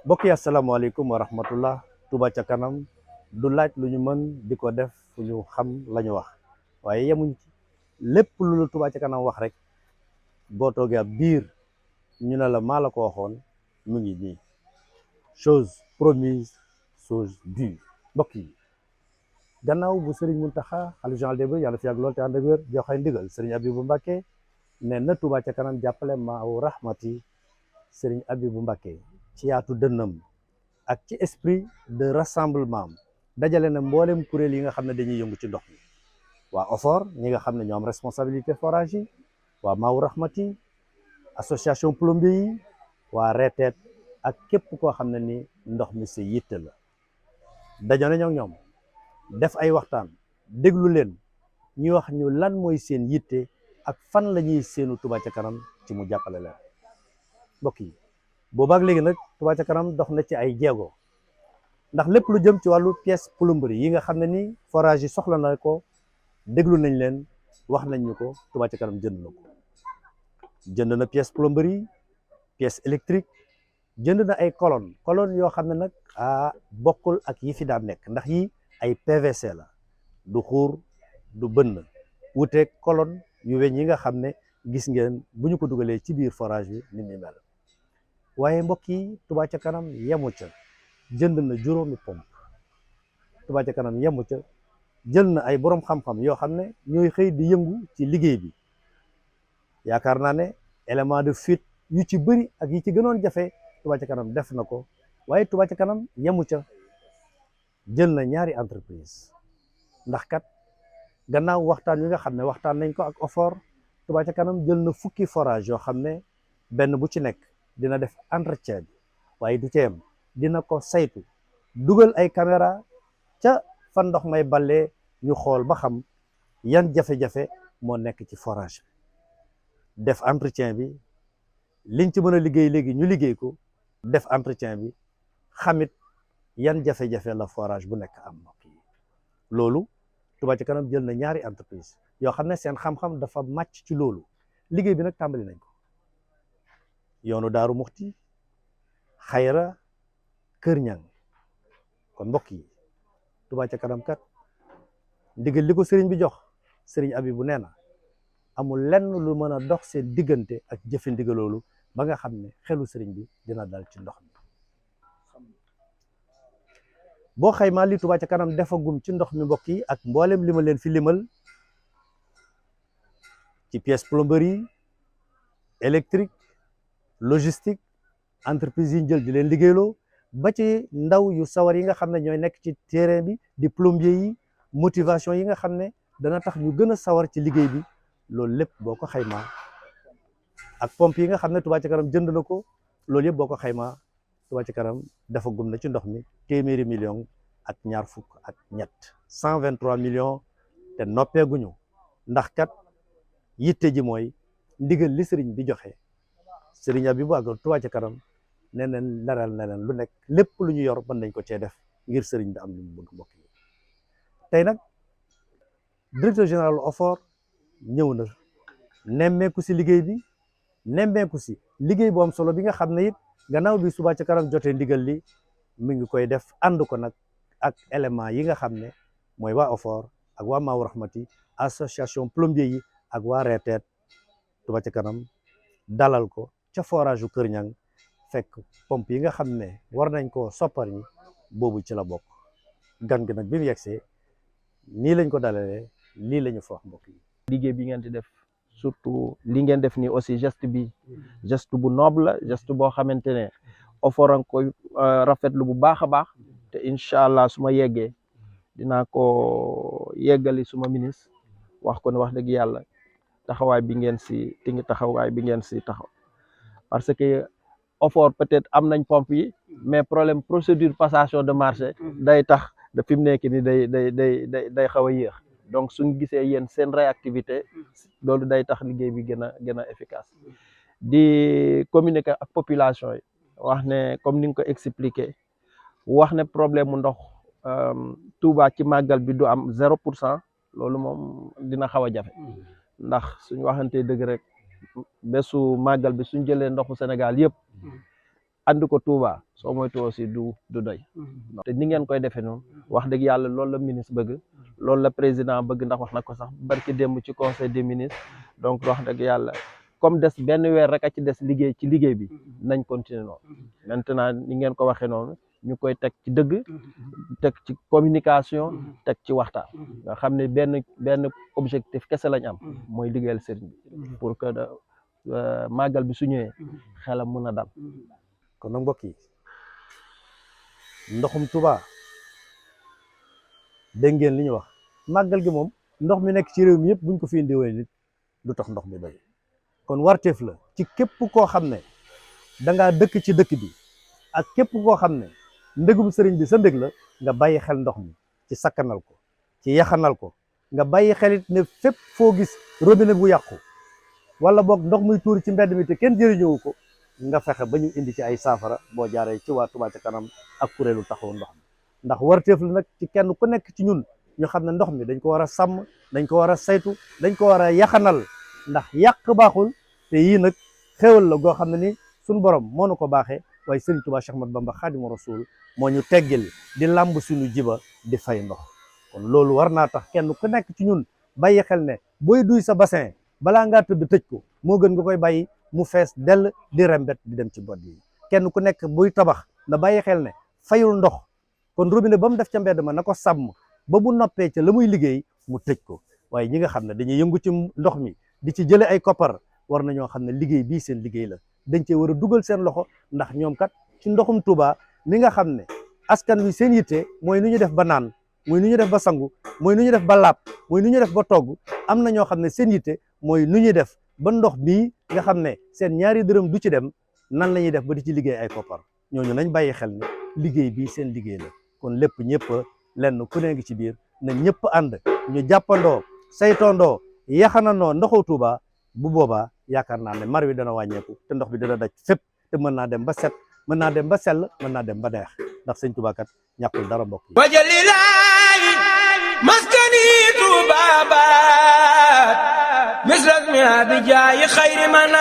mbokk yi asalaamaaleykum wa rahmatullah. Touba ca kanam du laaj lu ñu mën di ko def fu ñu xam la ñu wax waaye yemuñ ci lépp lu la Touba ca kanam wax rek boo toogee ab biir ñu ne la maa la ko waxoon mu ngi nii. Chose promise chose due. mbokk yi gannaaw bu Serigne Mountakha xalifa général des mourides yàlla fi yàgg lool te ànd ak wér joxe ndigal Serigne Abibou Mbacké ne na Touba ca kanam jàppale Maawu Rahmati. Serigne Abibou Mbacké ci yaatu dënnam ak ci esprit de rassemblement dajale na mboolem kuréel yi nga xam ne dañuy yëngu ci ndox mi waa OFOR ñi nga xam ne ñoo am responsabilité forage yi waa Maawu Rahmati association plombier yi waa reteet ak képp koo xam ne ni ndox mi sa yitte la dajo nañoo ñoom def ay waxtaan déglu leen ñu wax ñu lan mooy seen yitte ak fan la ñuy seenu Touba ca kanam ci mu jàppale leen. mbokk yi boobaak léegi nag Touba ca kanam dox na ci ay jéego ndax lépp lu jëm ci wàllu pièce plomberie yi nga xam ne ni forage yi soxla na ko déglu nañ leen wax nañ ñu ko Touba ca kanam jënd na ko. jënd na pièce plomberie pièce électrique jënd na ay colonne yoo xam ne nag bokkul ak yi fi daan nekk ndax yi ay PVC la du xuur du bënn wuteeg colonne yu weñ yi nga xam ne gis ngeen bu ñu ko dugalee ci biir forage bi ni muy mel. waaye mbokk yi Touba ca kanam yemu ca jënd na juróomi pompe. Touba ca kanam yemu ca jël na ay borom xam-xam yoo xam ne ñooy xëy di yëngu ci liggéey bi. yaakaar naa ne élément de fuite yu ci bëri ak yi ci gënoon jafe Touba ca kanam def na ko waaye Touba ca kanam yemu ca jël na ñaari entreprise ndax kat gannaaw waxtaan wi nga xam ne waxtaan nañ ko ak OFOR Touba ca kanam jël na fukki forage yoo xam ne benn bu ci nekk dina def entretien bi waaye du ceem dina ko saytu dugal ay caméra ca fa ndox may ballee ñu xool ba xam yan jafe-jafe moo nekk ci forage bi def entretien bi liñ ci mën a liggéey léegi ñu liggéey ko def entretien bi xamit yan jafe-jafe la forage bu nekk am mbokk yi loolu Touba ca kanam jël na ñaari entreprise yoo xam ne seen xam-xam dafa màcc ci loolu liggéey bi nag tàmbali nañ ko. yoonu Daaru Muxti Xayra Kër Ñang kon mbokk yi Touba ca kanam kat ndigal li ko sëriñ bi jox sëriñ Abibou nee na amul lenn lu mën a dox seen diggante ak jëfe ndigal loolu ba nga xam ne xelu sëriñ bi dina dal ci ndox mi. boo xaymaa li Touba ca kanam defagum ci ndox mi mbokk yi ak mboolem li ma leen fi limal ci pièce plomberie électrique logistique entreprise yi ñu jël di leen liggéeyloo ba ci ndaw yu sawar yi nga xam ne ñooy nekk ci terrain bi di plombier yi motivation yi nga xam ne dana tax ñu gën a sawar ci liggéey bi loolu lépp boo ko xaymaa ak pompe yi nga xam ne Touba ca kanam jënd na ko loolu yëpp boo ko xaymaa Touba ca kanam dafa gum na ci ndox mi téeméeri million ak ñaar fukk ak ñett 123 millions te noppeeguñu ndax kat yitte ji mooy ndigal li sëriñ bi joxe sëriñ Abibou ak Touba ca kanam nee neen leral na leen lu nekk lépp lu ñu yor mën nañ ko cee def ngir sëriñ bi am lu mu bëgg mbokk yi. tey nag directeur général OFOR ñëw na nemmeeku si liggéey bi nemmeeku si liggéey bu am solo bi nga xam ne it gannaaw bi Touba ca kanam jotee ndigal li mi ngi koy def ànd ko nag ak élément yi nga xam ne mooy waa OFOR ak waa Maawu Rahmati association plombier yi ak waa reteet Touba ca kanam dalal ko ca forage u Kër Ñang fekk pompe yi nga xam ne war nañ koo soppar ñi boobu ci la bokk. gan gi nag bi mu yegsee nii lañ ko dalalee lii la ñu fa wax mbokk yi. liggéey bi ngeen di def surtout li ngeen def nii aussi geste bi geste bu noble la geste boo xamante ne OFOR a koy rafetlu bu baax a baax te incha allah su ma yeggee dinaa ko yeggali suma ministre wax ko ne wax dëgg yàlla taxawaay bi ngeen si taxawaay bi ngeen si taxaw parce que OFOR peut-être am nañ pompe yi mais problème procédure passation de marché day tax de fi mu nekk ni day xaw a yéex donc suñ gisee yéen seen réactivité loolu day tax liggéey bi gën a efficace di communiquer ak population yi wax ne comme ni nga ko expliqué wax ne problème mu ndox Touba ci màggal bi du am 0%. loolu moom dina xaw a jafe ndax suñ waxantee dëgg rek bésu màggal bi suñ jëlee ndoxu Sénégal yëpp ànd ko Touba soo moytu aussi du doy te ni ngeen koy defee noonu wax dëgg yàlla loolu la ministre bëgg loolu la président bëgg ndax wax na ko sax barki démb ci conseil des ministres donc wax dëgg yàlla comme des benn weer rek a ci des liggéey ci liggéey bi nañ continuer noonu maintenant ni ngeen ko waxee noonu ñu koy teg ci dëgg teg ci communication teg ci waxtaan nga xam ne benn objectif kese lañ am mooy liggéeyal sëriñ bi pour que màggal bi su ñëwee xelam mën a dal. kon nag mbokk yi ndoxum Touba dégg ngeen li ñu wax màggal gi moom ndox mi nekk ci réew mi yëpp buñ ko fi indiwee nit du tax ndox mi doy kon warteef la ci képp koo xam ne dangaa dëkk ci dëkk bi ak képp koo xam ne ndëgum sëriñ bi sa ndëg la nga bàyyi xel ndox mi ci sakkanal ko ci yaxanal ko nga bàyyi xelit ne fépp foo gis robinet bu yàqu wala boog ndox muy tuuri ci mbedd mi te kenn jëriñëwu ko nga fexe ba ñu indi ci ay saafara boo jaaree ci waa Touba ca kanam ak kuréelu taxawu ndox mi ndax warteef la nag ci kenn ku nekk ci ñun ñu xam ne ndox mi dañ ko war a sàmm dañ ko war a saytu dañ ko war a yaxanal ndax yàq baaxul te yii nag xéwal la goo xam ne ni suñu borom moo nu ko baaxee waaye Sëriñ Touba Cheikh Ahmadou Bamba Khadimu Rasul moo ñu teggil di làmb suñu jiba di fay ndox kon loolu war naa tax kenn ku nekk ci ñun bàyyi xel ne booy duy sa bassin balaa ngaa tëdd tëj ko moo gën nga koy bàyyi mu fees dell di rembet di dem ci bot yi kenn ku nekk buy tabax na bàyyi xel ne fayul ndox kon robinet ba mu def ca mbedd ma na ko sàmm ba bu noppee ca la muy liggéey mu tëj ko waaye ñi nga xam ne dañuy yëngu ci ndox mi di ci jële ay koppar war na ñoo xam ne liggéey bii seen liggéey la dañ cee war a dugal seen loxo ndax ñoom kat ci ndoxum Touba mi nga xam ne askan wi seen yitte mooy nu ñu def ba naan mooy nu ñu def ba sangu mooy nu ñu def ba laab mooy nu ñu def ba togg am na ñoo xam ne seen yitte mooy nu ñuy def ba ndox bii nga xam ne seen ñaari dërëm du ci dem nan la ñuy def ba di ci liggéey ay koppar ñooñu nañ bàyyi xel ne liggéey bii seen liggéey la kon lépp ñëpp lenn ku ne ngi ci biir na ñëpp ànd ñu jàppandoo saytondoo yaxanandoo ndoxu Touba bu boobaa yaakaar naa ne mar wi dana wàññeeku te ndox bi dana daj fépp te mën naa dem ba set mën naa dem ba sell mën naa dem ba neex ndax sëñ Touba kat ñàkkul dara mbokk yi wajalilaayi maskani Touba baat misras mi abijaayi xayri man